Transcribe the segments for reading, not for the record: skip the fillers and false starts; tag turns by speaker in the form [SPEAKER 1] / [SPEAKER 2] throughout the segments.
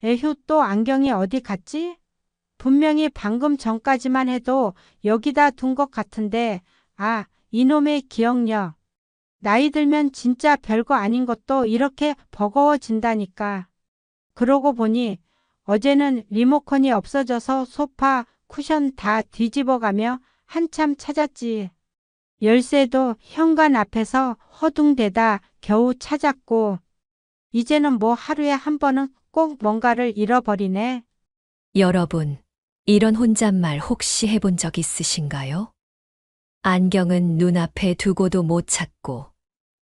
[SPEAKER 1] 에휴, 또 안경이 어디 갔지? 분명히 방금 전까지만 해도 여기다 둔 것 같은데, 아, 이놈의 기억력. 나이 들면 진짜 별거 아닌 것도 이렇게 버거워진다니까. 그러고 보니 어제는 리모컨이 없어져서 소파, 쿠션 다 뒤집어가며 한참 찾았지. 열쇠도 현관 앞에서 허둥대다 겨우 찾았고, 이제는 뭐 하루에 한 번은 꼭 뭔가를 잃어버리네.
[SPEAKER 2] 여러분, 이런 혼잣말 혹시 해본 적 있으신가요? 안경은 눈앞에 두고도 못 찾고,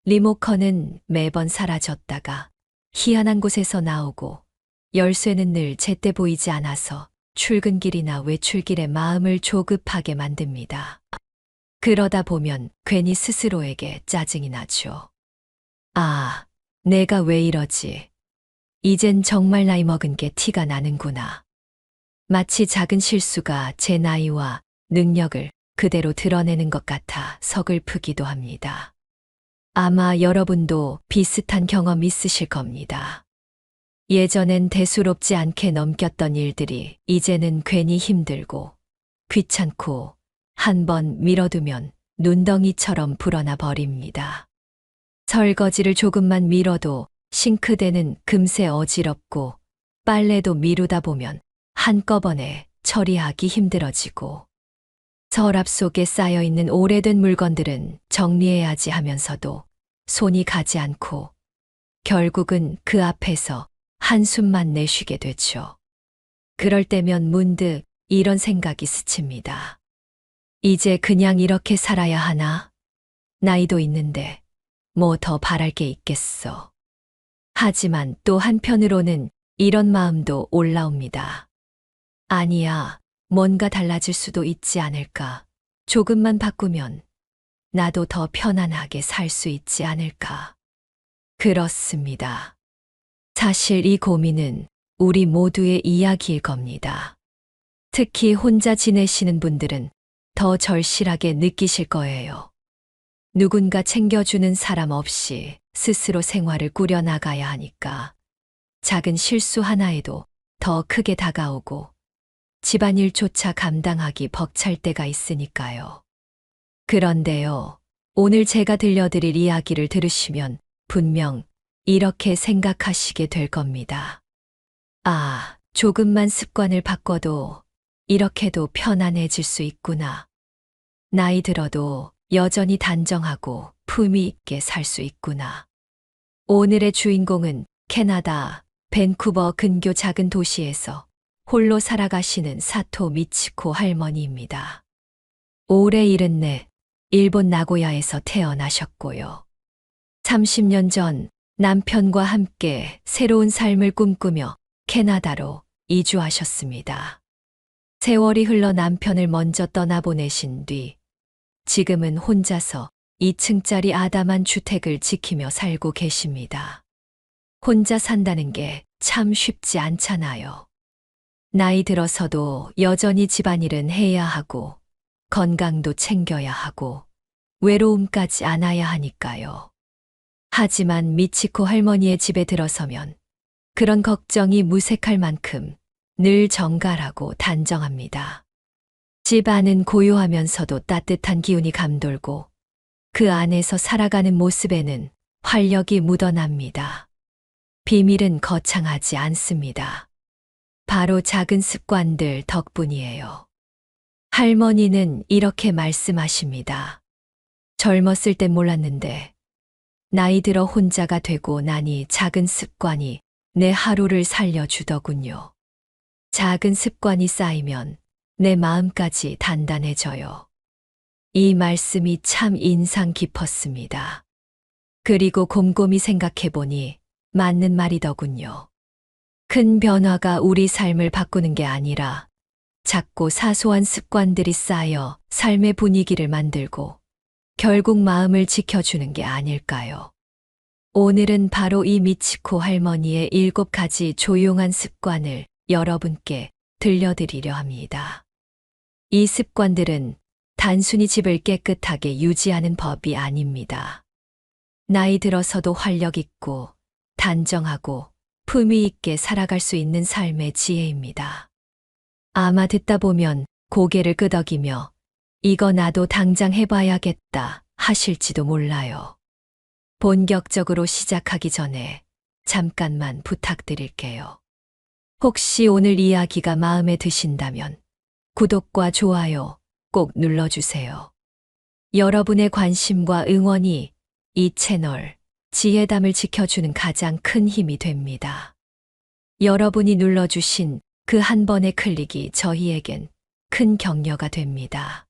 [SPEAKER 2] 리모컨은 매번 사라졌다가 희한한 곳에서 나오고, 열쇠는 늘 제때 보이지 않아서 출근길이나 외출길에 마음을 조급하게 만듭니다. 그러다 보면 괜히 스스로에게 짜증이 나죠. 아, 내가 왜 이러지? 이젠 정말 나이 먹은 게 티가 나는구나. 마치 작은 실수가 제 나이와 능력을 그대로 드러내는 것 같아 서글프기도 합니다. 아마 여러분도 비슷한 경험 있으실 겁니다. 예전엔 대수롭지 않게 넘겼던 일들이 이제는 괜히 힘들고 귀찮고 한번 밀어두면 눈덩이처럼 불어나 버립니다. 설거지를 조금만 미뤄도 싱크대는 금세 어지럽고 빨래도 미루다 보면 한꺼번에 처리하기 힘들어지고 서랍 속에 쌓여있는 오래된 물건들은 정리해야지 하면서도 손이 가지 않고 결국은 그 앞에서 한숨만 내쉬게 되죠. 그럴 때면 문득 이런 생각이 스칩니다. 이제 그냥 이렇게 살아야 하나? 나이도 있는데 뭐 더 바랄 게 있겠어. 하지만 또 한편으로는 이런 마음도 올라옵니다. 아니야, 뭔가 달라질 수도 있지 않을까. 조금만 바꾸면 나도 더 편안하게 살 수 있지 않을까. 그렇습니다. 사실 이 고민은 우리 모두의 이야기일 겁니다. 특히 혼자 지내시는 분들은 더 절실하게 느끼실 거예요. 누군가 챙겨주는 사람 없이 스스로 생활을 꾸려나가야 하니까 작은 실수 하나에도 더 크게 다가오고 집안일조차 감당하기 벅찰 때가 있으니까요. 그런데요, 오늘 제가 들려드릴 이야기를 들으시면 분명 이렇게 생각하시게 될 겁니다. 아, 조금만 습관을 바꿔도 이렇게도 편안해질 수 있구나. 나이 들어도 여전히 단정하고 품위 있게 살 수 있구나. 오늘의 주인공은 캐나다 밴쿠버 근교 작은 도시에서 홀로 살아가시는 사토 미치코 할머니입니다. 올해 74, 일본 나고야에서 태어나셨고요. 30년 전 남편과 함께 새로운 삶을 꿈꾸며 캐나다로 이주하셨습니다. 세월이 흘러 남편을 먼저 떠나보내신 뒤 지금은 혼자서 2층짜리 아담한 주택을 지키며 살고 계십니다. 혼자 산다는 게 참 쉽지 않잖아요. 나이 들어서도 여전히 집안일은 해야 하고 건강도 챙겨야 하고 외로움까지 안아야 하니까요. 하지만 미치코 할머니의 집에 들어서면 그런 걱정이 무색할 만큼 늘 정갈하고 단정합니다. 집 안은 고요하면서도 따뜻한 기운이 감돌고 그 안에서 살아가는 모습에는 활력이 묻어납니다. 비밀은 거창하지 않습니다. 바로 작은 습관들 덕분이에요. 할머니는 이렇게 말씀하십니다. 젊었을 땐 몰랐는데 나이 들어 혼자가 되고 나니 작은 습관이 내 하루를 살려주더군요. 작은 습관이 쌓이면 내 마음까지 단단해져요. 이 말씀이 참 인상 깊었습니다. 그리고 곰곰이 생각해보니 맞는 말이더군요. 큰 변화가 우리 삶을 바꾸는 게 아니라 작고 사소한 습관들이 쌓여 삶의 분위기를 만들고 결국 마음을 지켜주는 게 아닐까요? 오늘은 바로 이 미치코 할머니의 7가지 조용한 습관을 여러분께 들려드리려 합니다. 이 습관들은 단순히 집을 깨끗하게 유지하는 법이 아닙니다. 나이 들어서도 활력 있고 단정하고 품위 있게 살아갈 수 있는 삶의 지혜입니다. 아마 듣다 보면 고개를 끄덕이며 이거 나도 당장 해봐야겠다 하실지도 몰라요. 본격적으로 시작하기 전에 잠깐만 부탁드릴게요. 혹시 오늘 이야기가 마음에 드신다면 구독과 좋아요 꼭 눌러주세요. 여러분의 관심과 응원이 이 채널 지혜담을 지켜주는 가장 큰 힘이 됩니다. 여러분이 눌러주신 그 한 번의 클릭이 저희에겐 큰 격려가 됩니다.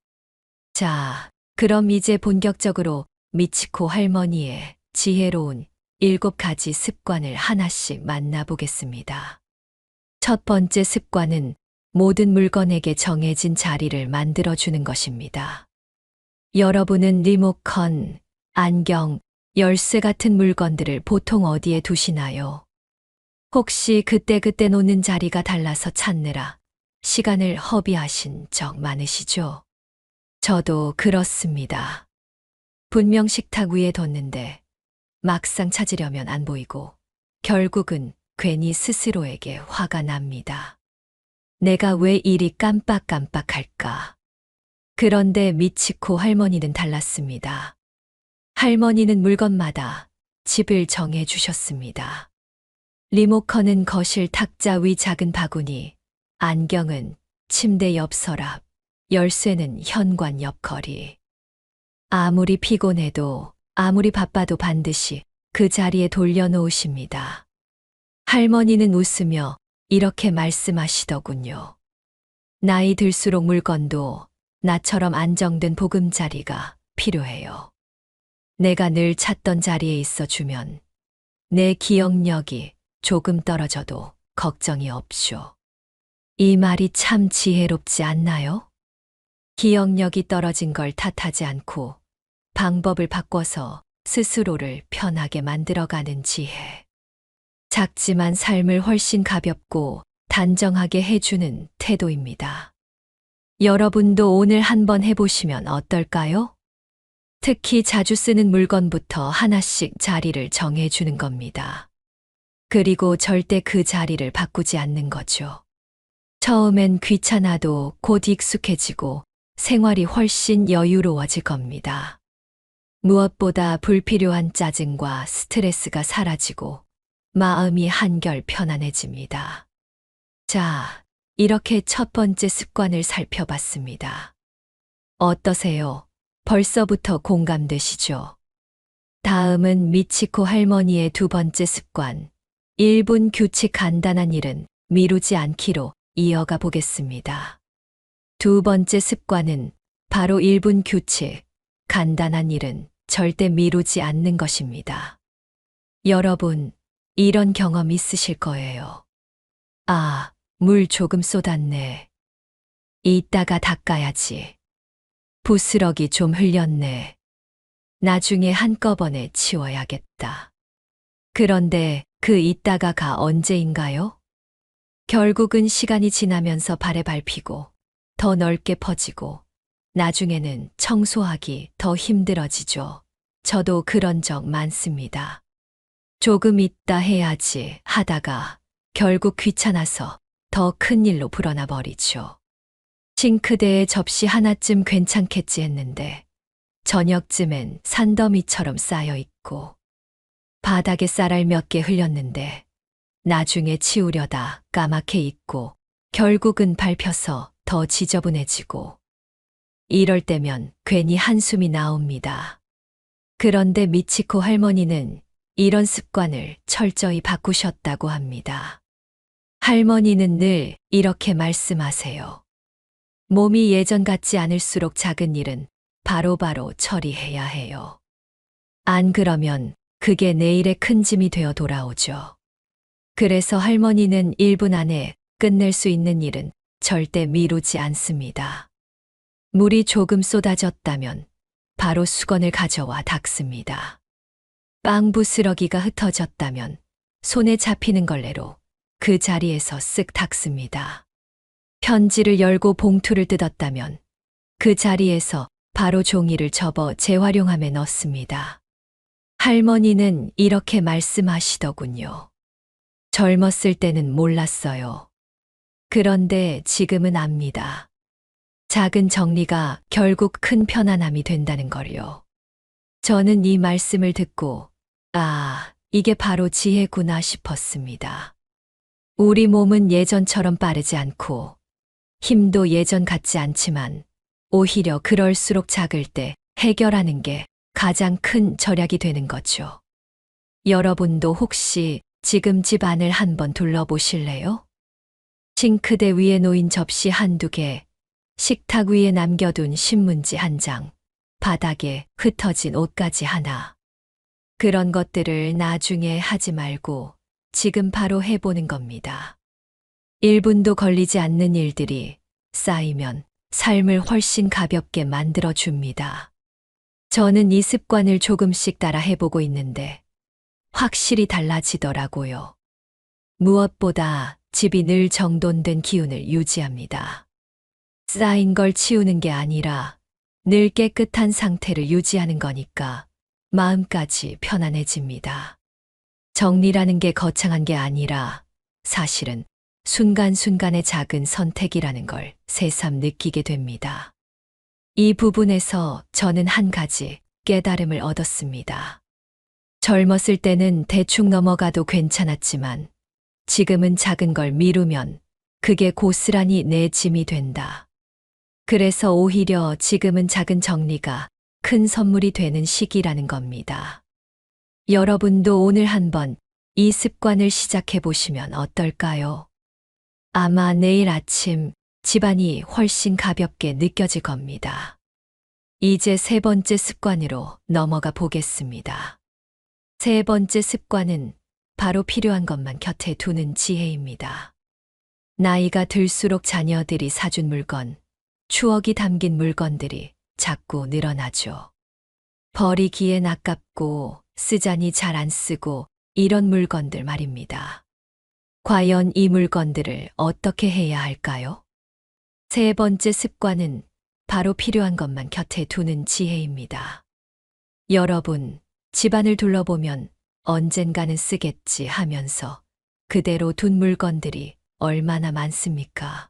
[SPEAKER 2] 자, 그럼 이제 본격적으로 미치코 할머니의 지혜로운 7가지 습관을 하나씩 만나보겠습니다. 첫 번째 습관은 모든 물건에게 정해진 자리를 만들어주는 것입니다. 여러분은 리모컨, 안경, 열쇠 같은 물건들을 보통 어디에 두시나요? 혹시 그때그때 놓는 자리가 달라서 찾느라 시간을 허비하신 적 많으시죠? 저도 그렇습니다. 분명 식탁 위에 뒀는데 막상 찾으려면 안 보이고 결국은 괜히 스스로에게 화가 납니다. 내가 왜 이리 깜빡깜빡할까? 그런데 미치코 할머니는 달랐습니다. 할머니는 물건마다 집을 정해 주셨습니다. 리모컨은 거실 탁자 위 작은 바구니, 안경은 침대 옆 서랍, 열쇠는 현관 옆 거리. 아무리 피곤해도 아무리 바빠도 반드시 그 자리에 돌려놓으십니다. 할머니는 웃으며 이렇게 말씀하시더군요. 나이 들수록 물건도 나처럼 안정된 보금자리가 필요해요. 내가 늘 찾던 자리에 있어 주면 내 기억력이 조금 떨어져도 걱정이 없쇼. 이 말이 참 지혜롭지 않나요? 기억력이 떨어진 걸 탓하지 않고 방법을 바꿔서 스스로를 편하게 만들어가는 지혜. 작지만 삶을 훨씬 가볍고 단정하게 해주는 태도입니다. 여러분도 오늘 한번 해보시면 어떨까요? 특히 자주 쓰는 물건부터 하나씩 자리를 정해주는 겁니다. 그리고 절대 그 자리를 바꾸지 않는 거죠. 처음엔 귀찮아도 곧 익숙해지고 생활이 훨씬 여유로워질 겁니다. 무엇보다 불필요한 짜증과 스트레스가 사라지고 마음이 한결 편안해집니다. 자, 이렇게 첫 번째 습관을 살펴봤습니다. 어떠세요? 벌써부터 공감되시죠? 다음은 미치코 할머니의 두 번째 습관, 1분 규칙 간단한 일은 미루지 않기로 이어가 보겠습니다. 두 번째 습관은 바로 1분 규칙, 간단한 일은 절대 미루지 않는 것입니다. 여러분, 이런 경험 있으실 거예요. 아, 물 조금 쏟았네. 이따가 닦아야지. 부스러기 좀 흘렸네. 나중에 한꺼번에 치워야겠다. 그런데 그 이따가가 언제인가요? 결국은 시간이 지나면서 발에 밟히고 더 넓게 퍼지고 나중에는 청소하기 더 힘들어지죠. 저도 그런 적 많습니다. 조금 있다 해야지 하다가 결국 귀찮아서 더 큰 일로 불어나 버리죠. 싱크대에 접시 하나쯤 괜찮겠지 했는데 저녁쯤엔 산더미처럼 쌓여 있고 바닥에 쌀알 몇 개 흘렸는데 나중에 치우려다 까맣게 있고 결국은 밟혀서 더 지저분해지고 이럴 때면 괜히 한숨이 나옵니다. 그런데 미치코 할머니는 이런 습관을 철저히 바꾸셨다고 합니다. 할머니는 늘 이렇게 말씀하세요. 몸이 예전 같지 않을수록 작은 일은 바로바로 처리해야 해요. 안 그러면 그게 내일의 큰 짐이 되어 돌아오죠. 그래서 할머니는 1분 안에 끝낼 수 있는 일은 절대 미루지 않습니다. 물이 조금 쏟아졌다면 바로 수건을 가져와 닦습니다. 빵 부스러기가 흩어졌다면 손에 잡히는 걸레로 그 자리에서 쓱 닦습니다. 편지를 열고 봉투를 뜯었다면 그 자리에서 바로 종이를 접어 재활용함에 넣습니다. 할머니는 이렇게 말씀하시더군요. 젊었을 때는 몰랐어요. 그런데 지금은 압니다. 작은 정리가 결국 큰 편안함이 된다는 걸요. 저는 이 말씀을 듣고, 아, 이게 바로 지혜구나 싶었습니다. 우리 몸은 예전처럼 빠르지 않고, 힘도 예전 같지 않지만, 오히려 그럴수록 작을 때 해결하는 게 가장 큰 절약이 되는 거죠. 여러분도 혹시 지금 집 안을 한번 둘러보실래요? 싱크대 위에 놓인 접시 한두 개, 식탁 위에 남겨둔 신문지 한 장, 바닥에 흩어진 옷가지 하나. 그런 것들을 나중에 하지 말고 지금 바로 해보는 겁니다. 1분도 걸리지 않는 일들이 쌓이면 삶을 훨씬 가볍게 만들어줍니다. 저는 이 습관을 조금씩 따라 해보고 있는데 확실히 달라지더라고요. 무엇보다 집이 늘 정돈된 기운을 유지합니다. 쌓인 걸 치우는 게 아니라 늘 깨끗한 상태를 유지하는 거니까 마음까지 편안해집니다. 정리라는 게 거창한 게 아니라 사실은 순간순간의 작은 선택이라는 걸 새삼 느끼게 됩니다. 이 부분에서 저는 한 가지 깨달음을 얻었습니다. 젊었을 때는 대충 넘어가도 괜찮았지만 지금은 작은 걸 미루면 그게 고스란히 내 짐이 된다. 그래서 오히려 지금은 작은 정리가 큰 선물이 되는 시기라는 겁니다. 여러분도 오늘 한번 이 습관을 시작해 보시면 어떨까요? 아마 내일 아침 집안이 훨씬 가볍게 느껴질 겁니다. 이제 세 번째 습관으로 넘어가 보겠습니다. 세 번째 습관은 바로 필요한 것만 곁에 두는 지혜입니다. 나이가 들수록 자녀들이 사준 물건, 추억이 담긴 물건들이 자꾸 늘어나죠. 버리기엔 아깝고 쓰자니 잘 안 쓰고 이런 물건들 말입니다. 과연 이 물건들을 어떻게 해야 할까요? 세 번째 습관은 바로 필요한 것만 곁에 두는 지혜입니다. 여러분, 집안을 둘러보면 언젠가는 쓰겠지 하면서 그대로 둔 물건들이 얼마나 많습니까?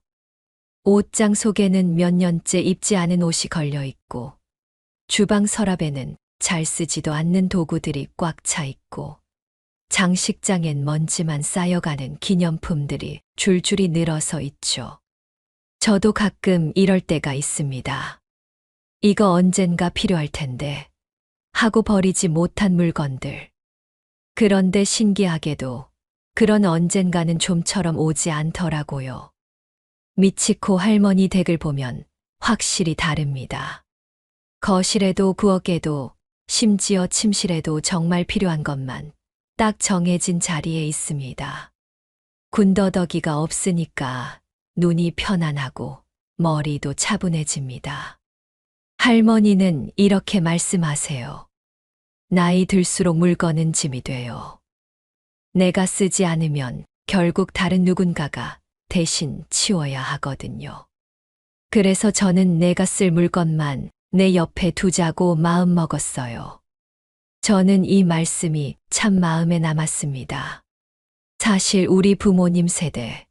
[SPEAKER 2] 옷장 속에는 몇 년째 입지 않은 옷이 걸려 있고, 주방 서랍에는 잘 쓰지도 않는 도구들이 꽉 차 있고, 장식장엔 먼지만 쌓여가는 기념품들이 줄줄이 늘어서 있죠. 저도 가끔 이럴 때가 있습니다. 이거 언젠가 필요할 텐데 하고 버리지 못한 물건들. 그런데 신기하게도 그런 언젠가는 좀처럼 오지 않더라고요. 미치코 할머니 댁을 보면 확실히 다릅니다. 거실에도 부엌에도 심지어 침실에도 정말 필요한 것만 딱 정해진 자리에 있습니다. 군더더기가 없으니까 눈이 편안하고 머리도 차분해집니다. 할머니는 이렇게 말씀하세요. 나이 들수록 물건은 짐이 돼요. 내가 쓰지 않으면 결국 다른 누군가가 대신 치워야 하거든요. 그래서 저는 내가 쓸 물건만 내 옆에 두자고 마음먹었어요. 저는 이 말씀이 참 마음에 남았습니다. 사실 우리 부모님 세대,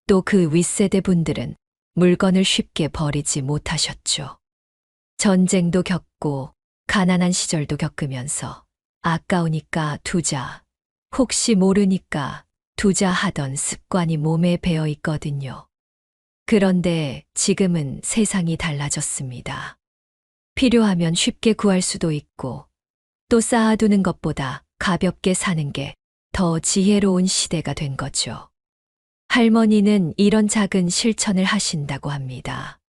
[SPEAKER 2] 또 그 윗세대 분들은 물건을 쉽게 버리지 못하셨죠. 전쟁도 겪고 가난한 시절도 겪으면서 아까우니까 두자, 혹시 모르니까 두자 하던 습관이 몸에 배어 있거든요. 그런데 지금은 세상이 달라졌습니다. 필요하면 쉽게 구할 수도 있고 또 쌓아두는 것보다 가볍게 사는 게 더 지혜로운 시대가 된 거죠. 할머니는 이런 작은 실천을 하신다고 합니다.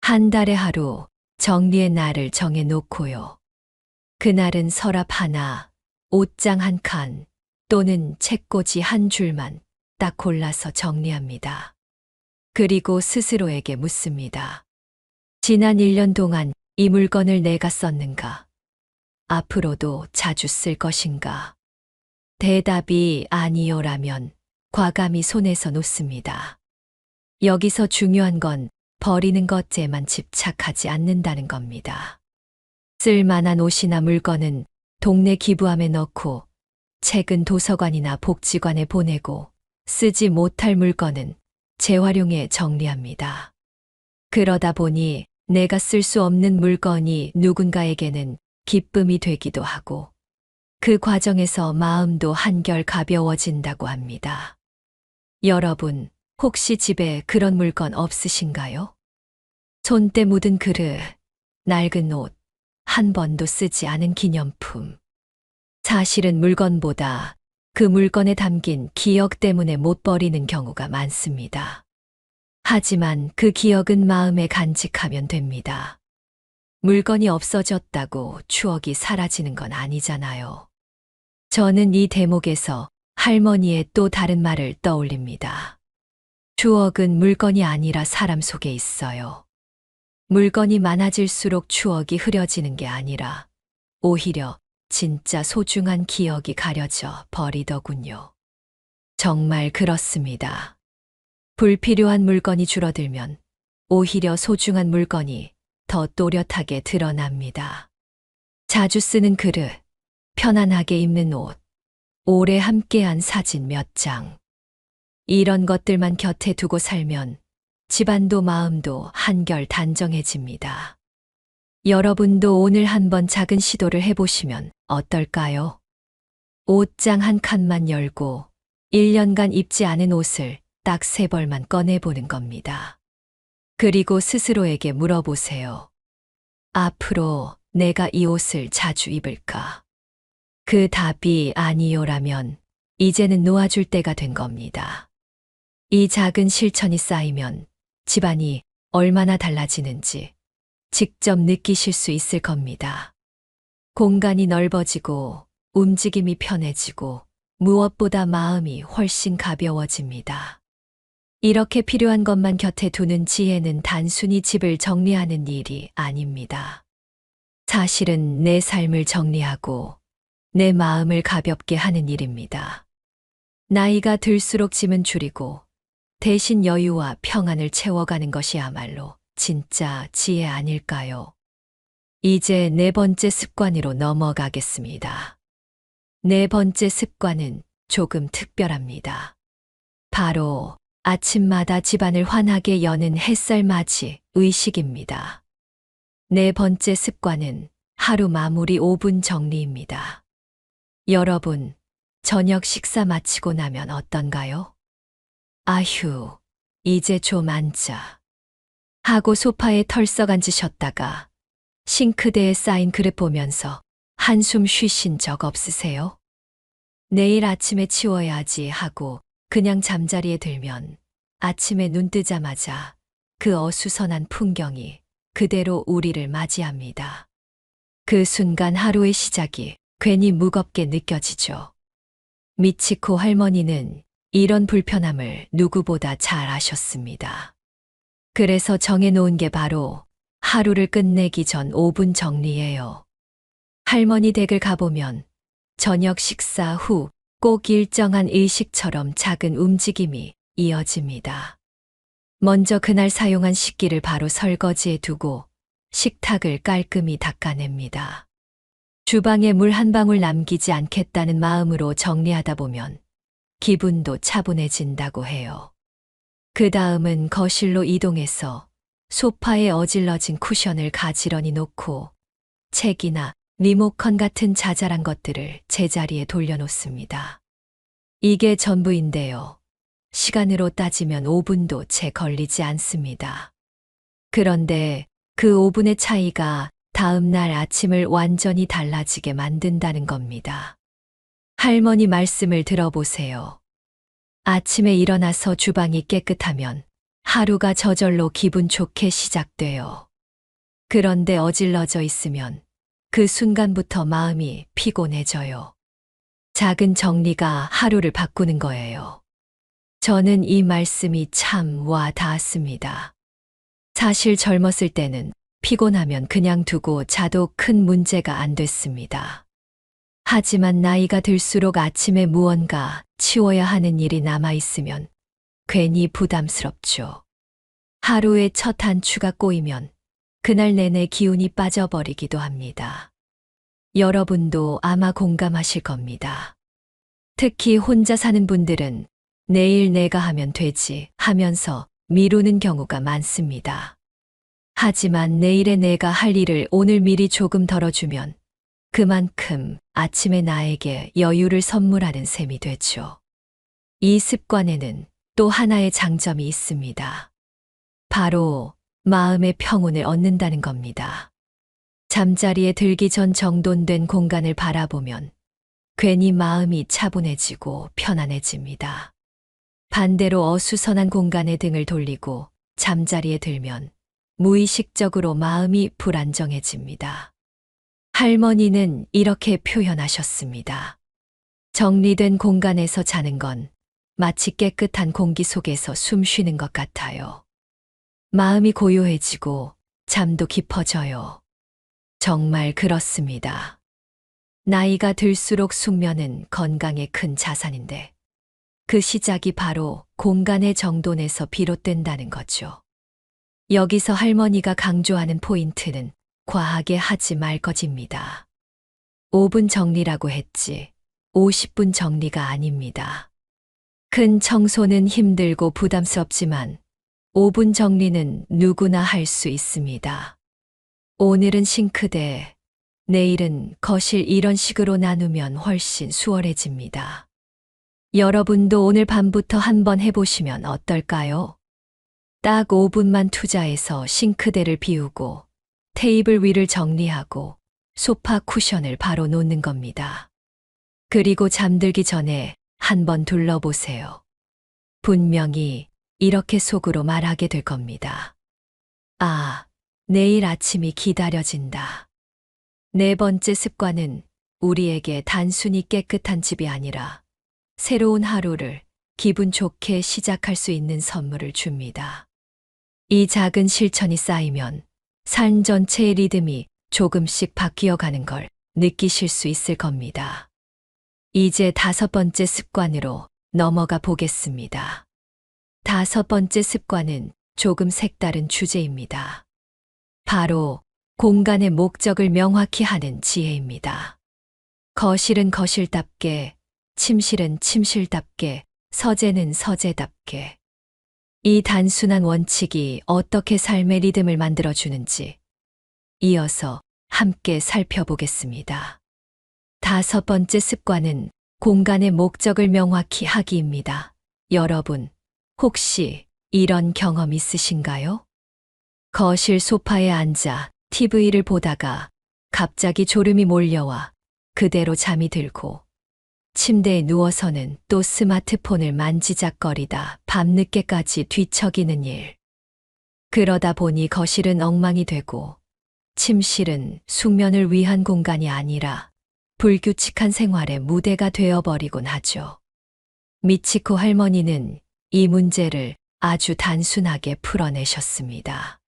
[SPEAKER 2] 한 달에 하루 정리의 날을 정해 놓고요. 그날은 서랍 하나, 옷장 한 칸, 또는 책꽂이 한 줄만 딱 골라서 정리합니다. 그리고 스스로에게 묻습니다. 지난 1년 동안 이 물건을 내가 썼는가? 앞으로도 자주 쓸 것인가? 대답이 아니요라면 과감히 손에서 놓습니다. 여기서 중요한 건 버리는 것에만 집착하지 않는다는 겁니다. 쓸만한 옷이나 물건은 동네 기부함에 넣고 책은 도서관이나 복지관에 보내고 쓰지 못할 물건은 재활용에 정리합니다. 그러다 보니 내가 쓸 수 없는 물건이 누군가에게는 기쁨이 되기도 하고 그 과정에서 마음도 한결 가벼워진다고 합니다. 여러분, 혹시 집에 그런 물건 없으신가요? 손때 묻은 그릇, 낡은 옷, 한 번도 쓰지 않은 기념품. 사실은 물건보다 그 물건에 담긴 기억 때문에 못 버리는 경우가 많습니다. 하지만 그 기억은 마음에 간직하면 됩니다. 물건이 없어졌다고 추억이 사라지는 건 아니잖아요. 저는 이 대목에서 할머니의 또 다른 말을 떠올립니다. 추억은 물건이 아니라 사람 속에 있어요. 물건이 많아질수록 추억이 흐려지는 게 아니라 오히려 진짜 소중한 기억이 가려져 버리더군요. 정말 그렇습니다. 불필요한 물건이 줄어들면 오히려 소중한 물건이 더 또렷하게 드러납니다. 자주 쓰는 그릇, 편안하게 입는 옷, 오래 함께한 사진 몇 장. 이런 것들만 곁에 두고 살면 집안도 마음도 한결 단정해집니다. 여러분도 오늘 한번 작은 시도를 해보시면 어떨까요? 옷장 한 칸만 열고 1년간 입지 않은 옷을 딱 3벌만 꺼내보는 겁니다. 그리고 스스로에게 물어보세요. 앞으로 내가 이 옷을 자주 입을까? 그 답이 아니요라면 이제는 놓아줄 때가 된 겁니다. 이 작은 실천이 쌓이면 집안이 얼마나 달라지는지 직접 느끼실 수 있을 겁니다. 공간이 넓어지고 움직임이 편해지고 무엇보다 마음이 훨씬 가벼워집니다. 이렇게 필요한 것만 곁에 두는 지혜는 단순히 집을 정리하는 일이 아닙니다. 사실은 내 삶을 정리하고 내 마음을 가볍게 하는 일입니다. 나이가 들수록 짐은 줄이고 대신 여유와 평안을 채워가는 것이야말로 진짜 지혜 아닐까요? 이제 4번째 습관으로 넘어가겠습니다. 4번째 습관은 조금 특별합니다. 바로 아침마다 집안을 환하게 여는 햇살 맞이 의식입니다. 4번째 습관은 하루 마무리 5분 정리입니다. 여러분, 저녁 식사 마치고 나면 어떤가요? 아휴, 이제 좀 앉자. 하고 소파에 털썩 앉으셨다가 싱크대에 쌓인 그릇 보면서 한숨 쉬신 적 없으세요? 내일 아침에 치워야지 하고 그냥 잠자리에 들면 아침에 눈 뜨자마자 그 어수선한 풍경이 그대로 우리를 맞이합니다. 그 순간 하루의 시작이 괜히 무겁게 느껴지죠. 미치코 할머니는 이런 불편함을 누구보다 잘 아셨습니다. 그래서 정해놓은 게 바로 하루를 끝내기 전 5분 정리예요. 할머니 댁을 가보면 저녁 식사 후 꼭 일정한 의식처럼 작은 움직임이 이어집니다. 먼저 그날 사용한 식기를 바로 설거지해 두고 식탁을 깔끔히 닦아냅니다. 주방에 물 한 방울 남기지 않겠다는 마음으로 정리하다 보면 기분도 차분해진다고 해요. 그 다음은 거실로 이동해서 소파에 어질러진 쿠션을 가지런히 놓고 책이나 리모컨 같은 자잘한 것들을 제자리에 돌려놓습니다. 이게 전부인데요. 시간으로 따지면 5분도 채 걸리지 않습니다. 그런데 그 5분의 차이가 다음 날 아침을 완전히 달라지게 만든다는 겁니다. 할머니 말씀을 들어보세요. 아침에 일어나서 주방이 깨끗하면 하루가 저절로 기분 좋게 시작돼요. 그런데 어질러져 있으면 그 순간부터 마음이 피곤해져요. 작은 정리가 하루를 바꾸는 거예요. 저는 이 말씀이 참 와 닿았습니다. 사실 젊었을 때는 피곤하면 그냥 두고 자도 큰 문제가 안 됐습니다. 하지만 나이가 들수록 아침에 무언가 치워야 하는 일이 남아있으면 괜히 부담스럽죠. 하루의 첫 한추가 꼬이면 그날 내내 기운이 빠져버리기도 합니다. 여러분도 아마 공감하실 겁니다. 특히 혼자 사는 분들은 내일 내가 하면 되지 하면서 미루는 경우가 많습니다. 하지만 내일의 내가 할 일을 오늘 미리 조금 덜어주면 그만큼 아침에 나에게 여유를 선물하는 셈이 되죠. 이 습관에는 또 하나의 장점이 있습니다. 바로 마음의 평온을 얻는다는 겁니다. 잠자리에 들기 전 정돈된 공간을 바라보면 괜히 마음이 차분해지고 편안해집니다. 반대로 어수선한 공간에 등을 돌리고 잠자리에 들면 무의식적으로 마음이 불안정해집니다. 할머니는 이렇게 표현하셨습니다. 정리된 공간에서 자는 건 마치 깨끗한 공기 속에서 숨 쉬는 것 같아요. 마음이 고요해지고 잠도 깊어져요. 정말 그렇습니다. 나이가 들수록 숙면은 건강에 큰 자산인데 그 시작이 바로 공간의 정돈에서 비롯된다는 거죠. 여기서 할머니가 강조하는 포인트는 과하게 하지 말 것입니다. 5분 정리라고 했지 50분 정리가 아닙니다. 큰 청소는 힘들고 부담스럽지만 5분 정리는 누구나 할 수 있습니다. 오늘은 싱크대, 내일은 거실 이런 식으로 나누면 훨씬 수월해집니다. 여러분도 오늘 밤부터 한번 해보시면 어떨까요? 딱 5분만 투자해서 싱크대를 비우고 테이블 위를 정리하고 소파 쿠션을 바로 놓는 겁니다. 그리고 잠들기 전에 한번 둘러보세요. 분명히 이렇게 속으로 말하게 될 겁니다. 아, 내일 아침이 기다려진다. 네 번째 습관은 우리에게 단순히 깨끗한 집이 아니라 새로운 하루를 기분 좋게 시작할 수 있는 선물을 줍니다. 이 작은 실천이 쌓이면 삶 전체의 리듬이 조금씩 바뀌어가는 걸 느끼실 수 있을 겁니다. 이제 5번째 습관으로 넘어가 보겠습니다. 5번째 습관은 조금 색다른 주제입니다. 바로 공간의 목적을 명확히 하는 지혜입니다. 거실은 거실답게, 침실은 침실답게, 서재는 서재답게. 이 단순한 원칙이 어떻게 삶의 리듬을 만들어주는지 이어서 함께 살펴보겠습니다. 5번째 습관은 공간의 목적을 명확히 하기입니다. 여러분, 혹시 이런 경험 있으신가요? 거실 소파에 앉아 TV를 보다가 갑자기 졸음이 몰려와 그대로 잠이 들고 침대에 누워서는 또 스마트폰을 만지작거리다 밤늦게까지 뒤척이는 일. 그러다 보니 거실은 엉망이 되고 침실은 숙면을 위한 공간이 아니라 불규칙한 생활의 무대가 되어버리곤 하죠. 미치코 할머니는 이 문제를 아주 단순하게 풀어내셨습니다.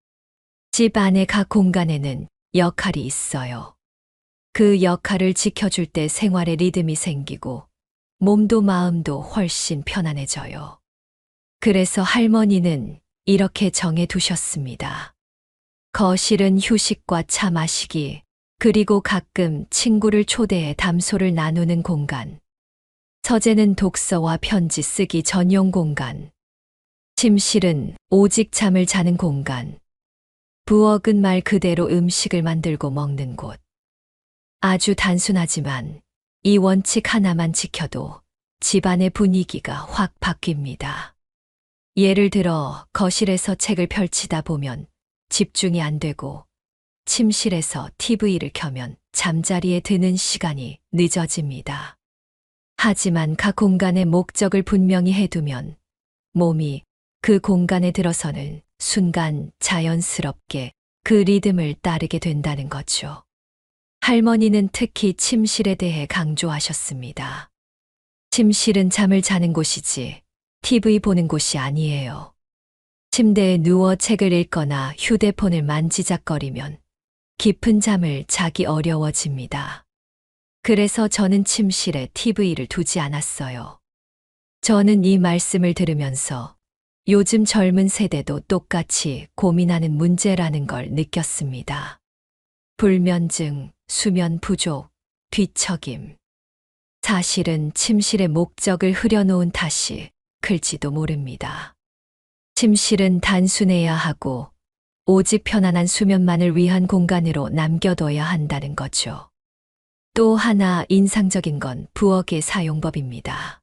[SPEAKER 2] 집 안의 각 공간에는 역할이 있어요. 그 역할을 지켜줄 때 생활의 리듬이 생기고 몸도 마음도 훨씬 편안해져요. 그래서 할머니는 이렇게 정해 두셨습니다. 거실은 휴식과 차 마시기, 그리고 가끔 친구를 초대해 담소를 나누는 공간. 서재는 독서와 편지 쓰기 전용 공간. 침실은 오직 잠을 자는 공간. 부엌은 말 그대로 음식을 만들고 먹는 곳. 아주 단순하지만 이 원칙 하나만 지켜도 집안의 분위기가 확 바뀝니다. 예를 들어 거실에서 책을 펼치다 보면 집중이 안 되고 침실에서 TV를 켜면 잠자리에 드는 시간이 늦어집니다. 하지만 각 공간의 목적을 분명히 해두면 몸이 그 공간에 들어서는 순간 자연스럽게 그 리듬을 따르게 된다는 거죠. 할머니는 특히 침실에 대해 강조하셨습니다. 침실은 잠을 자는 곳이지 TV 보는 곳이 아니에요. 침대에 누워 책을 읽거나 휴대폰을 만지작거리면 깊은 잠을 자기 어려워집니다. 그래서 저는 침실에 TV를 두지 않았어요. 저는 이 말씀을 들으면서 요즘 젊은 세대도 똑같이 고민하는 문제라는 걸 느꼈습니다. 불면증, 수면 부족, 뒤척임. 사실은 침실의 목적을 흐려놓은 탓이 클지도 모릅니다. 침실은 단순해야 하고 오직 편안한 수면만을 위한 공간으로 남겨둬야 한다는 거죠. 또 하나 인상적인 건 부엌의 사용법입니다.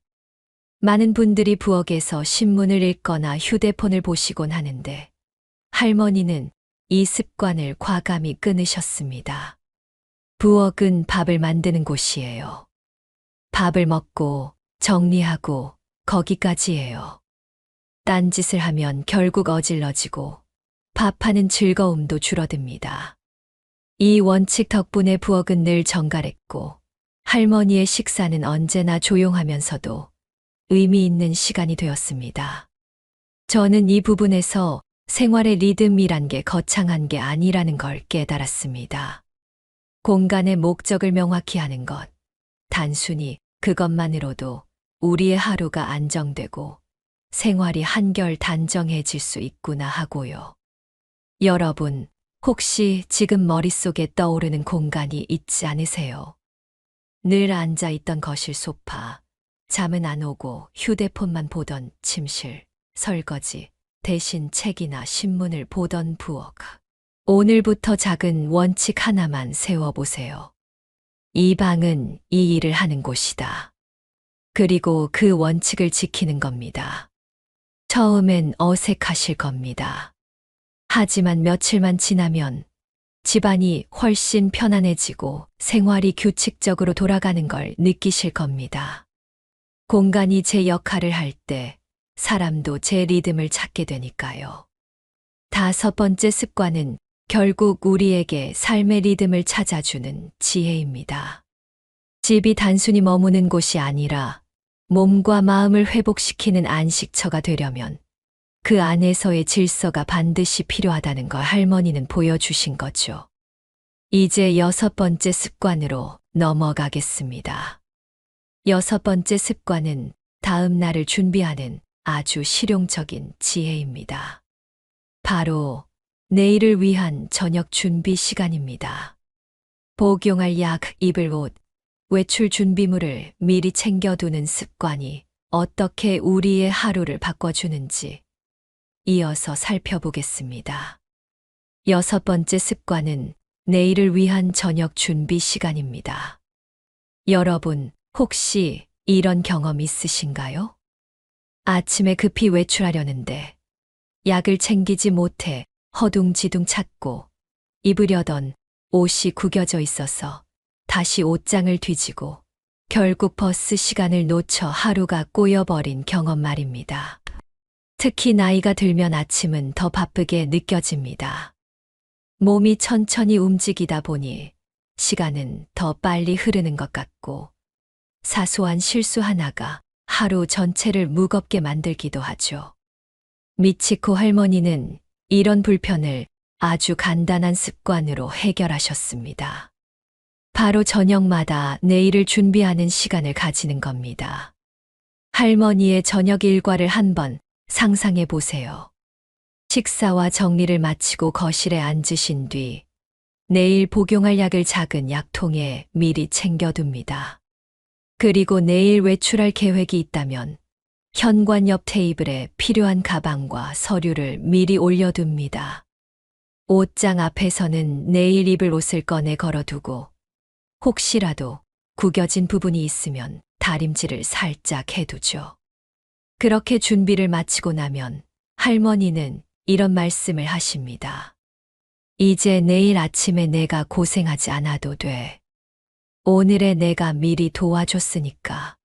[SPEAKER 2] 많은 분들이 부엌에서 신문을 읽거나 휴대폰을 보시곤 하는데 할머니는 이 습관을 과감히 끊으셨습니다. 부엌은 밥을 만드는 곳이에요. 밥을 먹고 정리하고 거기까지예요. 딴짓을 하면 결국 어질러지고 밥하는 즐거움도 줄어듭니다. 이 원칙 덕분에 부엌은 늘 정갈했고 할머니의 식사는 언제나 조용하면서도 의미 있는 시간이 되었습니다. 저는 이 부분에서 생활의 리듬이란 게 거창한 게 아니라는 걸 깨달았습니다. 공간의 목적을 명확히 하는 것, 단순히 그것만으로도 우리의 하루가 안정되고 생활이 한결 단정해질 수 있구나 하고요. 여러분, 혹시 지금 머릿속에 떠오르는 공간이 있지 않으세요? 늘 앉아있던 거실 소파, 잠은 안 오고 휴대폰만 보던 침실, 설거지, 대신 책이나 신문을 보던 부엌. 오늘부터 작은 원칙 하나만 세워보세요. 이 방은 이 일을 하는 곳이다. 그리고 그 원칙을 지키는 겁니다. 처음엔 어색하실 겁니다. 하지만 며칠만 지나면 집안이 훨씬 편안해지고 생활이 규칙적으로 돌아가는 걸 느끼실 겁니다. 공간이 제 역할을 할 때 사람도 제 리듬을 찾게 되니까요. 5번째 습관은 결국 우리에게 삶의 리듬을 찾아주는 지혜입니다. 집이 단순히 머무는 곳이 아니라 몸과 마음을 회복시키는 안식처가 되려면 그 안에서의 질서가 반드시 필요하다는 걸 할머니는 보여주신 거죠. 이제 6번째 습관으로 넘어가겠습니다. 6번째 습관은 다음 날을 준비하는 아주 실용적인 지혜입니다. 바로 내일을 위한 저녁 준비 시간입니다. 복용할 약, 입을 옷, 외출 준비물을 미리 챙겨두는 습관이 어떻게 우리의 하루를 바꿔주는지 이어서 살펴보겠습니다. 6번째 습관은 내일을 위한 저녁 준비 시간입니다. 여러분, 혹시 이런 경험 있으신가요? 아침에 급히 외출하려는데 약을 챙기지 못해 허둥지둥 찾고 입으려던 옷이 구겨져 있어서 다시 옷장을 뒤지고 결국 버스 시간을 놓쳐 하루가 꼬여버린 경험 말입니다. 특히 나이가 들면 아침은 더 바쁘게 느껴집니다. 몸이 천천히 움직이다 보니 시간은 더 빨리 흐르는 것 같고 사소한 실수 하나가 하루 전체를 무겁게 만들기도 하죠. 미치코 할머니는 이런 불편을 아주 간단한 습관으로 해결하셨습니다. 바로 저녁마다 내일을 준비하는 시간을 가지는 겁니다. 할머니의 저녁 일과를 한번 상상해 보세요. 식사와 정리를 마치고 거실에 앉으신 뒤 내일 복용할 약을 작은 약통에 미리 챙겨둡니다. 그리고 내일 외출할 계획이 있다면 현관 옆 테이블에 필요한 가방과 서류를 미리 올려둡니다. 옷장 앞에서는 내일 입을 옷을 꺼내 걸어두고 혹시라도 구겨진 부분이 있으면 다림질을 살짝 해두죠. 그렇게 준비를 마치고 나면 할머니는 이런 말씀을 하십니다. 이제 내일 아침에 내가 고생하지 않아도 돼. 오늘의 내가 미리 도와줬으니까.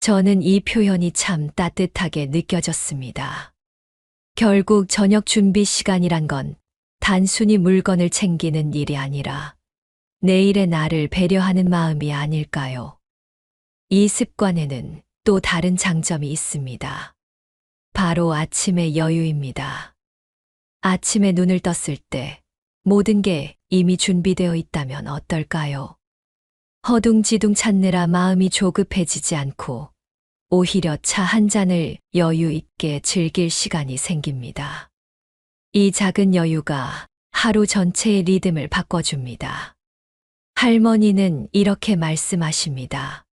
[SPEAKER 2] 저는 이 표현이 참 따뜻하게 느껴졌습니다. 결국 저녁 준비 시간이란 건 단순히 물건을 챙기는 일이 아니라 내일의 나를 배려하는 마음이 아닐까요? 이 습관에는 또 다른 장점이 있습니다. 바로 아침의 여유입니다. 아침에 눈을 떴을 때 모든 게 이미 준비되어 있다면 어떨까요? 허둥지둥 찾느라 마음이 조급해지지 않고 오히려 차 한 잔을 여유 있게 즐길 시간이 생깁니다. 이 작은 여유가 하루 전체의 리듬을 바꿔줍니다. 할머니는 이렇게 말씀하십니다.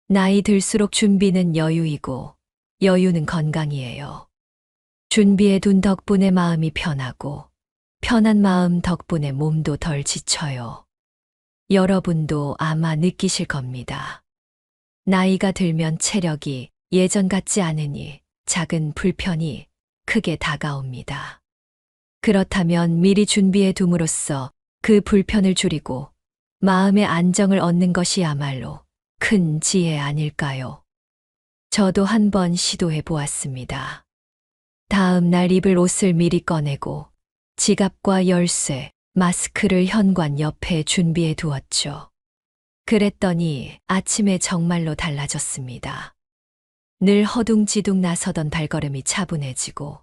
[SPEAKER 2] 나이 들수록 준비는 여유이고 여유는 건강이에요. 준비해 둔 덕분에 마음이 편하고 편한 마음 덕분에 몸도 덜 지쳐요. 여러분도 아마 느끼실 겁니다. 나이가 들면 체력이 예전 같지 않으니 작은 불편이 크게 다가옵니다. 그렇다면 미리 준비해 둠으로써 그 불편을 줄이고 마음의 안정을 얻는 것이야말로 큰 지혜 아닐까요? 저도 한번 시도해 보았습니다. 다음 날 입을 옷을 미리 꺼내고 지갑과 열쇠, 마스크를 현관 옆에 준비해 두었죠. 그랬더니 아침에 정말로 달라졌습니다. 늘 허둥지둥 나서던 발걸음이 차분해지고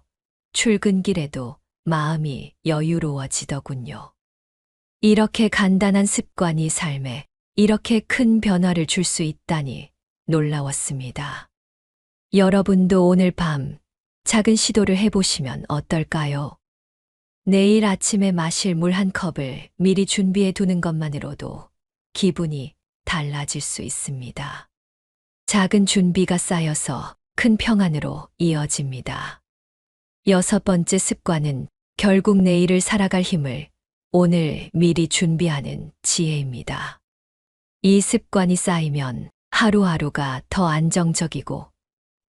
[SPEAKER 2] 출근길에도 마음이 여유로워지더군요. 이렇게 간단한 습관이 삶에 이렇게 큰 변화를 줄 수 있다니 놀라웠습니다. 여러분도 오늘 밤 작은 시도를 해보시면 어떨까요? 내일 아침에 마실 물 한 컵을 미리 준비해 두는 것만으로도 기분이 달라질 수 있습니다. 작은 준비가 쌓여서 큰 평안으로 이어집니다. 6번째 습관은 결국 내일을 살아갈 힘을 오늘 미리 준비하는 지혜입니다. 이 습관이 쌓이면 하루하루가 더 안정적이고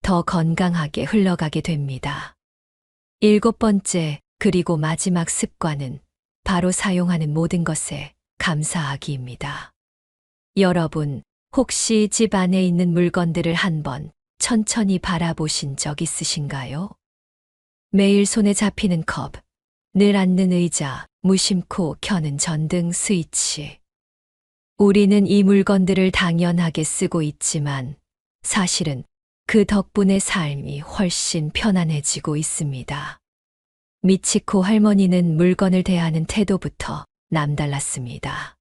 [SPEAKER 2] 더 건강하게 흘러가게 됩니다. 7번째 그리고 마지막 습관은 바로 사용하는 모든 것에 감사하기입니다. 여러분, 혹시 집 안에 있는 물건들을 한번 천천히 바라보신 적 있으신가요? 매일 손에 잡히는 컵, 늘 앉는 의자, 무심코 켜는 전등 스위치. 우리는 이 물건들을 당연하게 쓰고 있지만 사실은 그 덕분에 삶이 훨씬 편안해지고 있습니다. 미치코 할머니는 물건을 대하는 태도부터 남달랐습니다.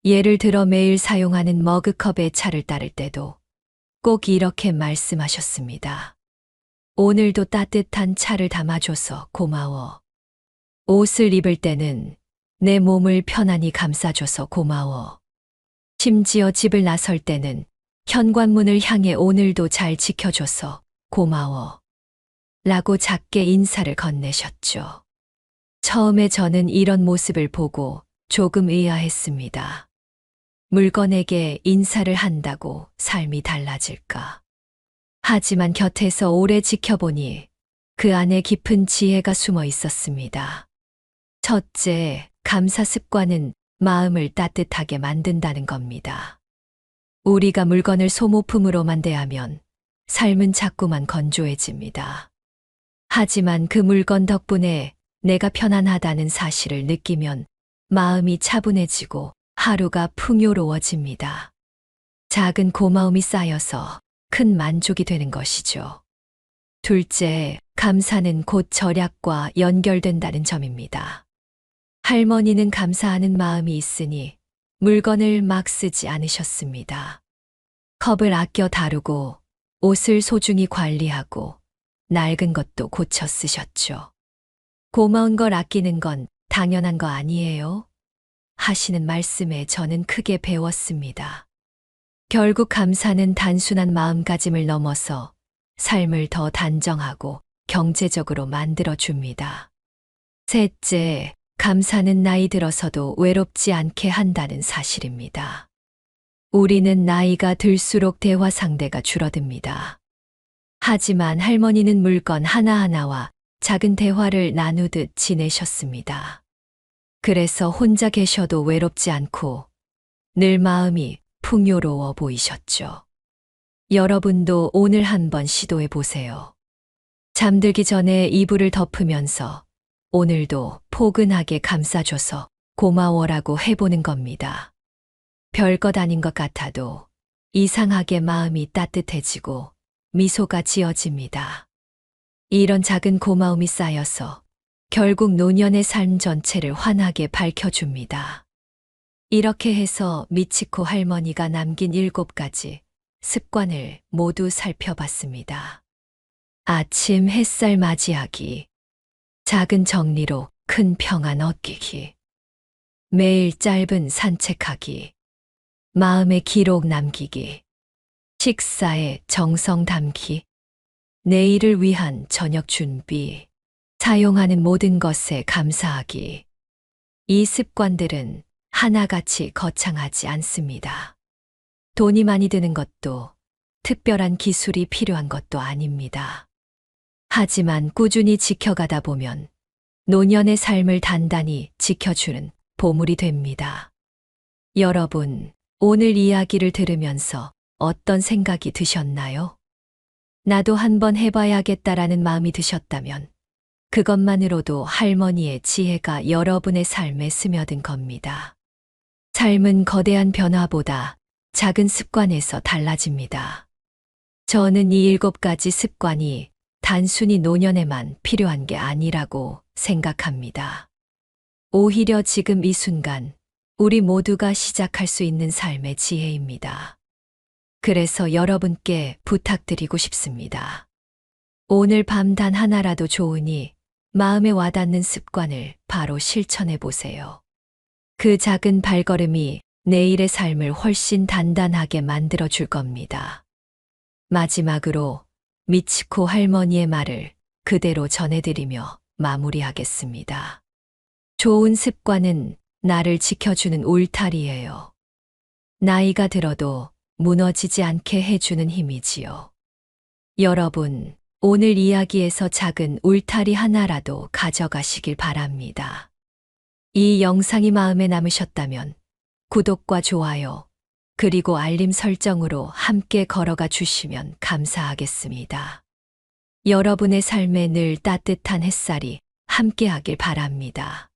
[SPEAKER 2] 예를 들어 매일 사용하는 머그컵에 차를 따를 때도 꼭 이렇게 말씀하셨습니다. 오늘도 따뜻한 차를 담아줘서 고마워. 옷을 입을 때는 내 몸을 편안히 감싸줘서 고마워. 심지어 집을 나설 때는 현관문을 향해 오늘도 잘 지켜줘서 고마워. 라고 작게 인사를 건네셨죠. 처음에 저는 이런 모습을 보고 조금 의아했습니다. 물건에게 인사를 한다고 삶이 달라질까? 하지만 곁에서 오래 지켜보니 그 안에 깊은 지혜가 숨어 있었습니다. 첫째, 감사 습관은 마음을 따뜻하게 만든다는 겁니다. 우리가 물건을 소모품으로만 대하면 삶은 자꾸만 건조해집니다. 하지만 그 물건 덕분에 내가 편안하다는 사실을 느끼면 마음이 차분해지고 하루가 풍요로워집니다. 작은 고마움이 쌓여서 큰 만족이 되는 것이죠. 둘째, 감사는 곧 절약과 연결된다는 점입니다. 할머니는 감사하는 마음이 있으니 물건을 막 쓰지 않으셨습니다. 컵을 아껴 다루고 옷을 소중히 관리하고 낡은 것도 고쳐 쓰셨죠. 고마운 걸 아끼는 건 당연한 거 아니에요? 하시는 말씀에 저는 크게 배웠습니다. 결국 감사는 단순한 마음가짐을 넘어서 삶을 더 단정하고 경제적으로 만들어줍니다. 셋째, 감사는 나이 들어서도 외롭지 않게 한다는 사실입니다. 우리는 나이가 들수록 대화 상대가 줄어듭니다. 하지만 할머니는 물건 하나하나와 작은 대화를 나누듯 지내셨습니다. 그래서 혼자 계셔도 외롭지 않고 늘 마음이 풍요로워 보이셨죠. 여러분도 오늘 한번 시도해 보세요. 잠들기 전에 이불을 덮으면서 오늘도 포근하게 감싸줘서 고마워라고 해보는 겁니다. 별것 아닌 것 같아도 이상하게 마음이 따뜻해지고 미소가 지어집니다. 이런 작은 고마움이 쌓여서 결국 노년의 삶 전체를 환하게 밝혀줍니다. 이렇게 해서 미치코 할머니가 남긴 7가지 습관을 모두 살펴봤습니다. 아침 햇살 맞이하기, 작은 정리로 큰 평안 얻기, 매일 짧은 산책하기, 마음의 기록 남기기, 식사에 정성 담기, 내일을 위한 저녁 준비, 사용하는 모든 것에 감사하기. 이 습관들은 하나같이 거창하지 않습니다. 돈이 많이 드는 것도 특별한 기술이 필요한 것도 아닙니다. 하지만 꾸준히 지켜가다 보면 노년의 삶을 단단히 지켜주는 보물이 됩니다. 여러분, 오늘 이야기를 들으면서 어떤 생각이 드셨나요? 나도 한번 해봐야겠다라는 마음이 드셨다면 그것만으로도 할머니의 지혜가 여러분의 삶에 스며든 겁니다. 삶은 거대한 변화보다 작은 습관에서 달라집니다. 저는 이 7가지 습관이 단순히 노년에만 필요한 게 아니라고 생각합니다. 오히려 지금 이 순간 우리 모두가 시작할 수 있는 삶의 지혜입니다. 그래서 여러분께 부탁드리고 싶습니다. 오늘 밤 단 하나라도 좋으니 마음에 와닿는 습관을 바로 실천해 보세요. 그 작은 발걸음이 내일의 삶을 훨씬 단단하게 만들어 줄 겁니다. 마지막으로 미치코 할머니의 말을 그대로 전해드리며 마무리하겠습니다. 좋은 습관은 나를 지켜주는 울타리예요. 나이가 들어도 무너지지 않게 해주는 힘이지요. 여러분, 오늘 이야기에서 작은 울타리 하나라도 가져가시길 바랍니다. 이 영상이 마음에 남으셨다면 구독과 좋아요, 그리고 알림 설정으로 함께 걸어가 주시면 감사하겠습니다. 여러분의 삶에 늘 따뜻한 햇살이 함께하길 바랍니다.